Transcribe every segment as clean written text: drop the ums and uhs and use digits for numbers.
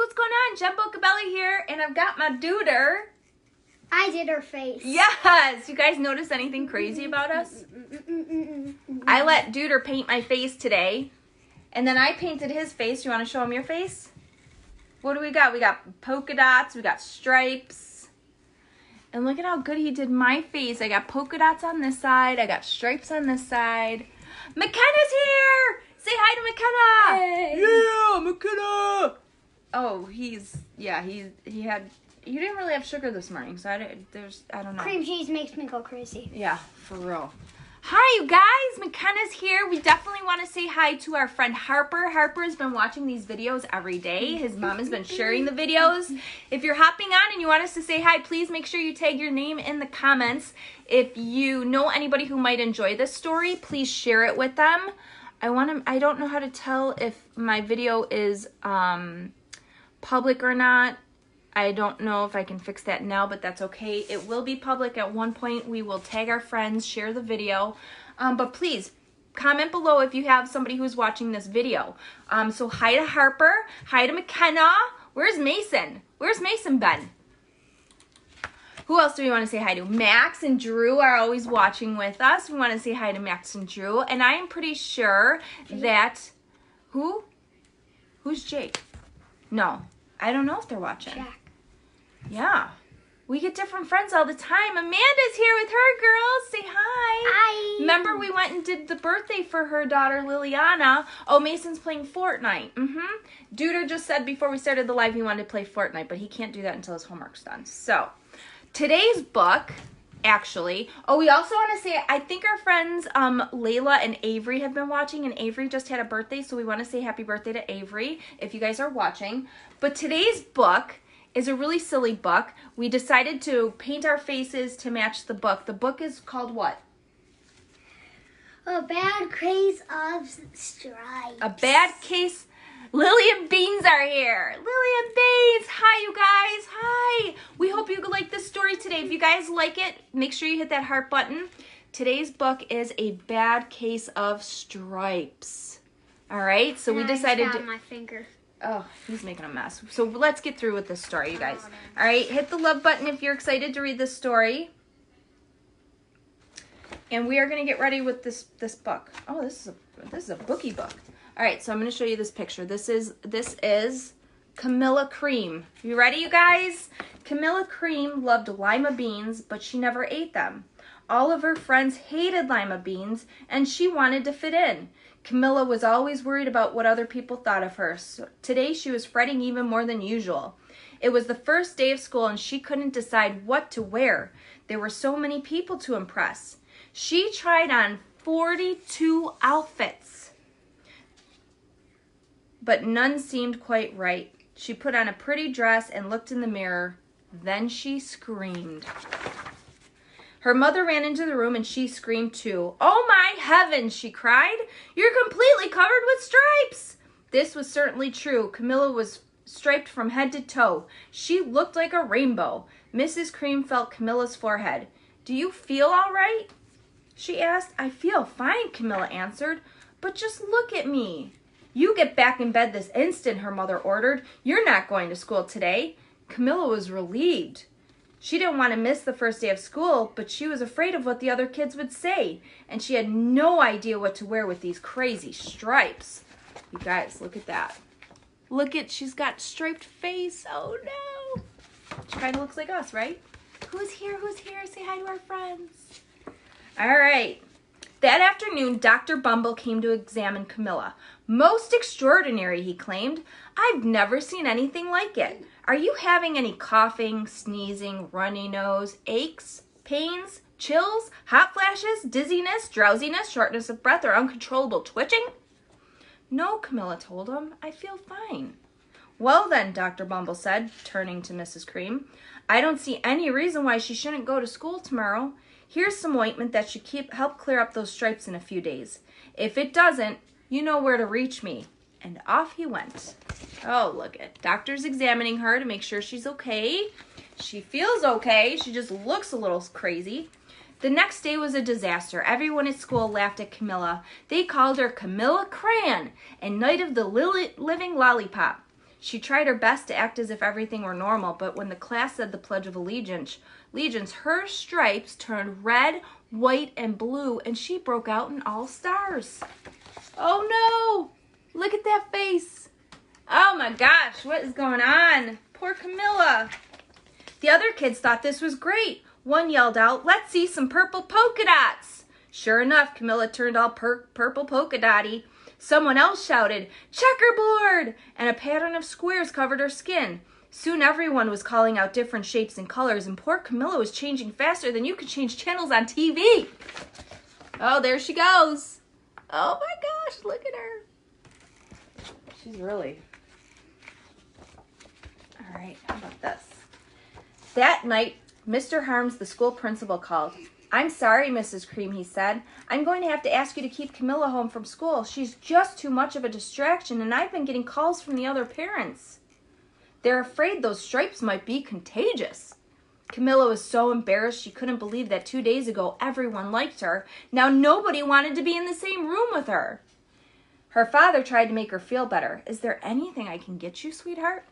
what's going on? Jen Bocabelli here, and I've got my duder. I did her face. Yes! You guys notice anything crazy about us? I let Duder paint my face today, and then I painted his face. You want to show him your face? What do we got? We got polka dots, we got stripes, and look at how good he did my face. I got polka dots on this side, I got stripes on this side. McKenna's here! Say hi to McKenna! Hey. Yeah, McKenna! Oh, he didn't really have sugar this morning, so I don't know. Cream cheese makes me go crazy. Yeah, for real. Hi, you guys. McKenna's here. We definitely want to say hi to our friend Harper. Harper has been watching these videos every day. His mom has been sharing the videos. If you're hopping on and you want us to say hi, please make sure you tag your name in the comments. If you know anybody who might enjoy this story, please share it with them. I don't know how to tell if my video is public or not. I don't know if I can fix that now, but that's okay. It will be public at one point. We will tag our friends, share the video. But please, comment below if you have somebody who's watching this video. So hi to Harper. Hi to McKenna. Where's Mason? Where's Mason been? Who else do we want to say hi to? Max and Drew are always watching with us. We want to say hi to Max and Drew. And I am pretty sure that... Who? Who's Jake? No. I don't know if they're watching. Jack. Yeah. We get different friends all the time. Amanda's here with her girls. Say hi. Hi. Remember we went and did the birthday for her daughter, Liliana. Oh, Mason's playing Fortnite. Duder just said before we started the live he wanted to play Fortnite, but he can't do that until his homework's done. So, today's book, actually. Oh, we also want to say, I think our friends Layla and Avery have been watching, and Avery just had a birthday, so we want to say happy birthday to Avery if you guys are watching. But today's book is a really silly book. We decided to paint our faces to match the book. The book is called what? A Bad Case of Stripes. A Bad Case. Lillian Beans are here. Lillian Beans. Hi, you guys. Hi. We hope you like this story today. If you guys like it, make sure you hit that heart button. Today's book is A Bad Case of Stripes. All right. So we decided to... my finger. Oh, he's making a mess. So let's get through with this story, you guys. All right, hit the love button if you're excited to read this story. And we are going to get ready with this book. Oh, this is a bookie book. All right, so I'm going to show you this picture. This is Camilla Cream. You ready, you guys? Camilla Cream loved lima beans, but she never ate them. All of her friends hated lima beans, and she wanted to fit in. Camilla was always worried about what other people thought of her. So today she was fretting even more than usual. It was the first day of school and she couldn't decide what to wear. There were so many people to impress. She tried on 42 outfits, but none seemed quite right. She put on a pretty dress and looked in the mirror. Then she screamed. Her mother ran into the room and she screamed too. "Oh my heavens," she cried. "You're completely covered with stripes." This was certainly true. Camilla was striped from head to toe. She looked like a rainbow. Mrs. Cream felt Camilla's forehead. "Do you feel all right?" she asked. "I feel fine," Camilla answered. "But just look at me." "You get back in bed this instant," her mother ordered. "You're not going to school today." Camilla was relieved. She didn't want to miss the first day of school, but she was afraid of what the other kids would say, and she had no idea what to wear with these crazy stripes. You guys, look at that. She's got striped face. Oh no. She kind of looks like us, right? Who's here? Who's here? Say hi to our friends. All right. That afternoon, Dr. Bumble came to examine Camilla. "Most extraordinary," he claimed. "I've never seen anything like it. Are you having any coughing, sneezing, runny nose, aches, pains, chills, hot flashes, dizziness, drowsiness, shortness of breath, or uncontrollable twitching?" "No," Camilla told him. "I feel fine." "Well then," Dr. Bumble said, turning to Mrs. Cream, "I don't see any reason why she shouldn't go to school tomorrow. Here's some ointment that should help clear up those stripes in a few days. If it doesn't, you know where to reach me." And off he went. Oh, look at doctor's examining her to make sure she's okay. She feels okay. She just looks a little crazy. The next day was a disaster. Everyone at school laughed at Camilla. They called her Camilla Crayon and Night of the Living Lollipop. She tried her best to act as if everything were normal, but when the class said the Pledge of Allegiance, her stripes turned red, white, and blue, and she broke out in all stars. Oh no! Look at that face. Oh my gosh, what is going on? Poor Camilla. The other kids thought this was great. One yelled out, "Let's see some purple polka dots." Sure enough, Camilla turned all purple polka dotty. Someone else shouted, "Checkerboard!" and a pattern of squares covered her skin. Soon everyone was calling out different shapes and colors, and poor Camilla was changing faster than you could change channels on TV. Oh, there she goes. Oh my gosh, look at her. She's really... All right, how about this? That night, Mr. Harms, the school principal, called. "I'm sorry, Mrs. Cream," he said. "I'm going to have to ask you to keep Camilla home from school. She's just too much of a distraction, and I've been getting calls from the other parents. They're afraid those stripes might be contagious." Camilla was so embarrassed she couldn't believe that 2 days ago everyone liked her. Now nobody wanted to be in the same room with her. Her father tried to make her feel better. "Is there anything I can get you, sweetheart?"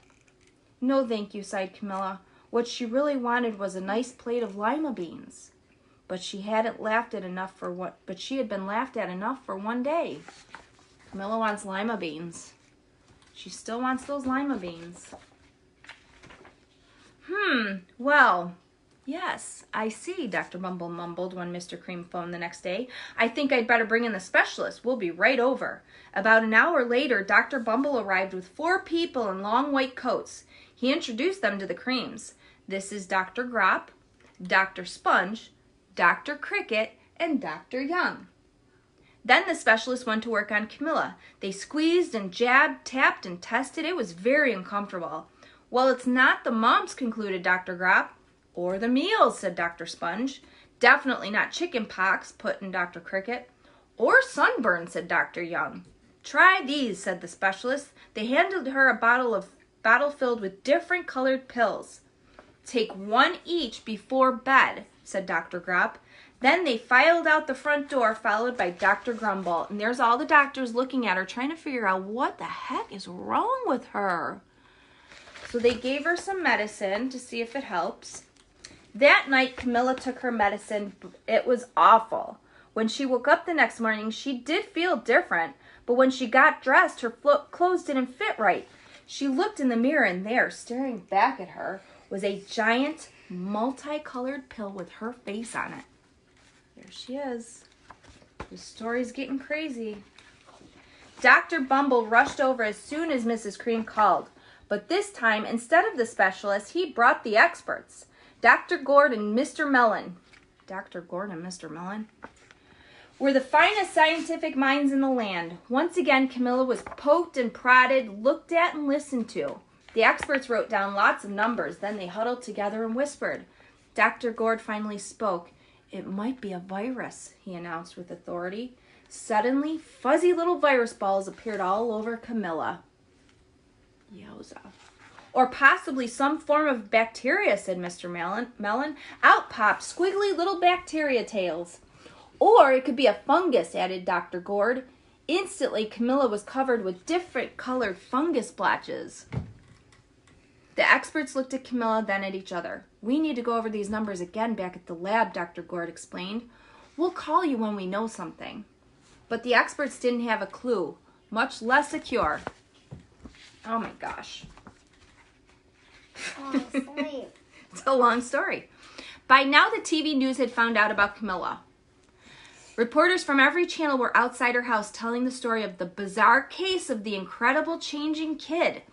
"No, thank you," sighed Camilla. What she really wanted was a nice plate of lima beans. But she had been laughed at enough for 1 day. Camilla wants lima beans. She still wants those lima beans. Well, yes, I see," Dr. Bumble mumbled when Mr. Cream phoned the next day. "I think I'd better bring in the specialist. We'll be right over." About an hour later, Dr. Bumble arrived with 4 people in long white coats. He introduced them to the Creams. "This is Dr. Grop, Dr. Sponge, Dr. Cricket, and Dr. Young." Then the specialist went to work on Camilla. They squeezed and jabbed, tapped, and tested. It was very uncomfortable. "Well, it's not the mumps," concluded Dr. Grop. "Or the meals," said Dr. Sponge. "Definitely not chicken pox," put in Dr. Cricket. "Or sunburn," said Dr. Young. "Try these," said the specialist. They handed her a bottle filled with different colored pills. "Take 1 each before bed," said Dr. Grop. Then they filed out the front door, followed by Dr. Grumble. And there's all the doctors looking at her, trying to figure out what the heck is wrong with her. So they gave her some medicine to see if it helps. That night, Camilla took her medicine. It was awful. When she woke up the next morning, she did feel different. But when she got dressed, her clothes didn't fit right. She looked in the mirror, and there, staring back at her, was a giant, multicolored pill with her face on it. There she is. The story's getting crazy. Dr. Bumble rushed over as soon as Mrs. Cream called. But this time, instead of the specialist, he brought the experts. Dr. Gord and Mr. Mellon. Dr. Gord and Mr. Mellon were the finest scientific minds in the land. Once again, Camilla was poked and prodded, looked at and listened to. The experts wrote down lots of numbers. Then they huddled together and whispered. Dr. Gord finally spoke. "It might be a virus," he announced with authority. Suddenly, fuzzy little virus balls appeared all over Camilla. Yowza. "Or possibly some form of bacteria," said Mr. Mellon. "Out popped squiggly little bacteria tails." "Or it could be a fungus," added Dr. Gord. Instantly, Camilla was covered with different colored fungus blotches. The experts looked at Camilla, then at each other. "We need to go over these numbers again back at the lab," Dr. Gord explained. "We'll call you when we know something." But the experts didn't have a clue, much less a cure. Oh my gosh. It's a long story. By now, the TV news had found out about Camilla. Reporters from every channel were outside her house telling the story of the bizarre case of the incredible changing kid.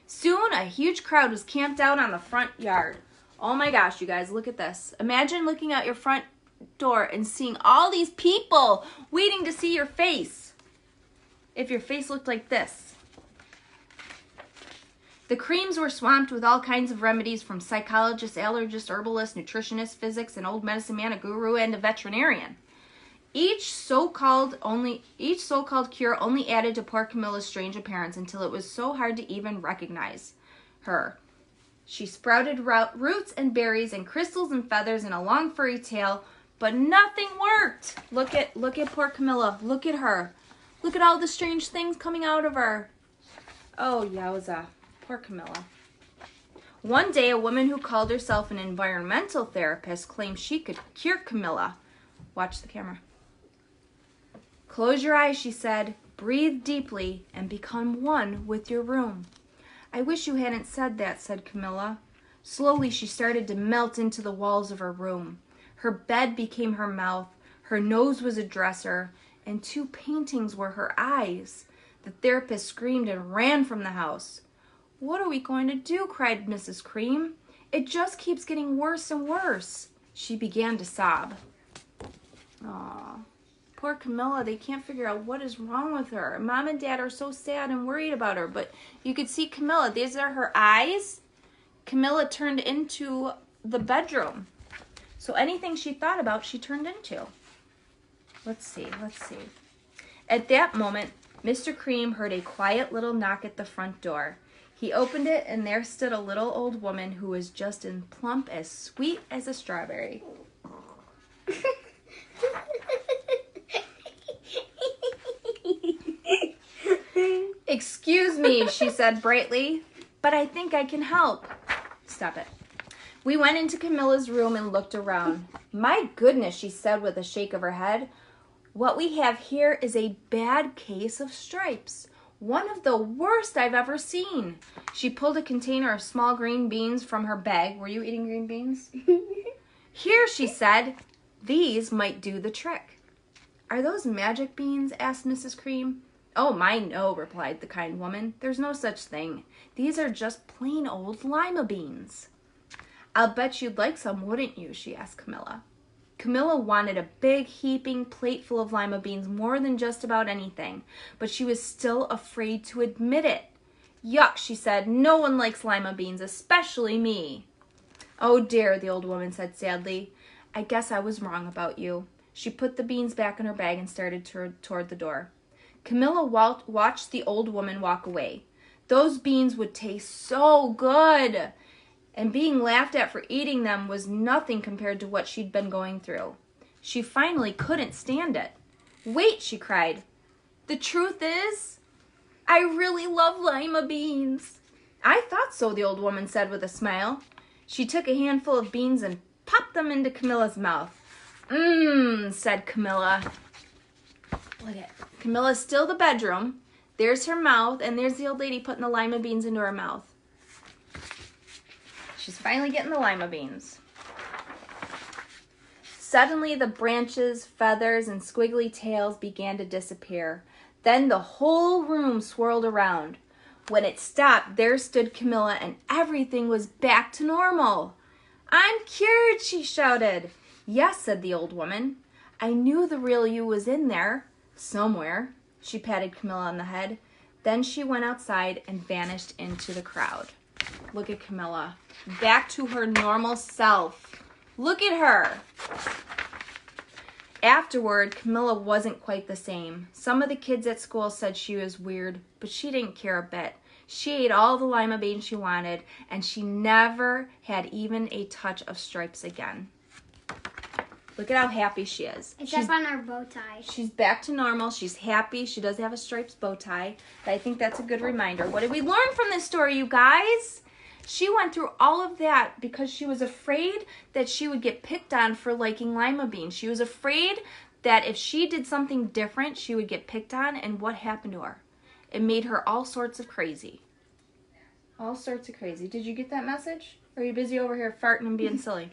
Soon, a huge crowd was camped out on the front yard. Oh my gosh, you guys, look at this. Imagine looking out your front door and seeing all these people waiting to see your face. If your face looked like this. The Creams were swamped with all kinds of remedies, from psychologists, allergists, herbalists, nutritionists, physics, an old medicine man, a guru, and a veterinarian. Each so-called cure only added to poor Camilla's strange appearance until it was so hard to even recognize her. She sprouted roots and berries and crystals and feathers and a long furry tail, but nothing worked. Look at poor Camilla. Look at her. Look at all the strange things coming out of her. Oh, yowza. Poor Camilla. One day, a woman who called herself an environmental therapist claimed she could cure Camilla. Watch the camera. Close your eyes, she said. Breathe deeply and become one with your room. I wish you hadn't said that, said Camilla. Slowly, she started to melt into the walls of her room. Her bed became her mouth, her nose was a dresser, and 2 paintings were her eyes. The therapist screamed and ran from the house. What are we going to do? Cried Mrs. Cream. It just keeps getting worse and worse. She began to sob. Aw, poor Camilla. They can't figure out what is wrong with her. Mom and Dad are so sad and worried about her. But you could see Camilla. These are her eyes. Camilla turned into the bedroom. So anything she thought about, she turned into. Let's see. At that moment, Mr. Cream heard a quiet little knock at the front door. He opened it, and there stood a little old woman who was just as plump, as sweet as a strawberry. Excuse me, she said brightly, but I think I can help. Stop it. We went into Camilla's room and looked around. My goodness, she said with a shake of her head. What we have here is a bad case of stripes. One of the worst I've ever seen. She pulled a container of small green beans from her bag. Were you eating green beans? Here, she said. These might do the trick. Are those magic beans? Asked Mrs. Cream. Oh, my, no, replied the kind woman. There's no such thing. These are just plain old lima beans. I'll bet you'd like some, wouldn't you? She asked Camilla. Camilla wanted a big, heaping plate full of lima beans more than just about anything, but she was still afraid to admit it. Yuck, she said. No one likes lima beans, especially me. Oh, dear, the old woman said sadly. I guess I was wrong about you. She put the beans back in her bag and started toward the door. Camilla watched the old woman walk away. Those beans would taste so good, and being laughed at for eating them was nothing compared to what she'd been going through. She finally couldn't stand it. Wait, she cried. The truth is, I really love lima beans. I thought so, the old woman said with a smile. She took a handful of beans and popped them into Camilla's mouth. Said Camilla. Look at Camilla's still the bedroom. There's her mouth, and there's the old lady putting the lima beans into her mouth. She's finally getting the lima beans. Suddenly, the branches, feathers, and squiggly tails began to disappear. Then the whole room swirled around. When it stopped, there stood Camilla, and everything was back to normal. I'm cured, she shouted. Yes, said the old woman. I knew the real you was in there, somewhere. She patted Camilla on the head. Then she went outside and vanished into the crowd. Look at Camilla. Back to her normal self. Look at her. Afterward, Camilla wasn't quite the same. Some of the kids at school said she was weird, but she didn't care a bit. She ate all the lima beans she wanted, and she never had even a touch of stripes again. Look at how happy she is. Except on her bow tie. She's back to normal. She's happy. She does have a stripes bow tie. But I think that's a good reminder. What did we learn from this story, you guys? She went through all of that because she was afraid that she would get picked on for liking lima beans. She was afraid that if she did something different, she would get picked on. And what happened to her? It made her all sorts of crazy. All sorts of crazy. Did you get that message? Or are you busy over here farting and being silly?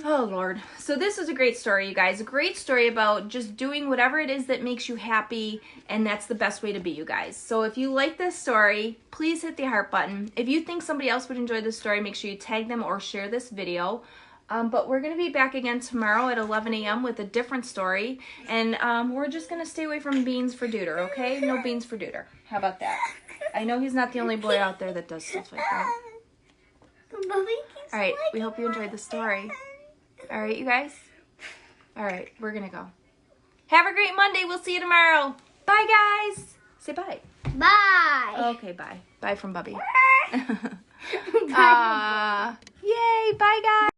Oh, Lord. So this was a great story, you guys. A great story about just doing whatever it is that makes you happy, and that's the best way to be, you guys. So if you like this story, please hit the heart button. If you think somebody else would enjoy this story, make sure you tag them or share this video. But we're going to be back again tomorrow at 11 a.m. with a different story. And we're just going to stay away from beans for Duder, okay? No beans for Duder. How about that? I know he's not the only boy out there that does stuff like that. All right, we hope you enjoyed the story. All right, you guys? All right, we're going to go. Have a great Monday. We'll see you tomorrow. Bye, guys. Say bye. Bye. Okay, bye. Bye from Bubby. Bye. Yay, bye, guys.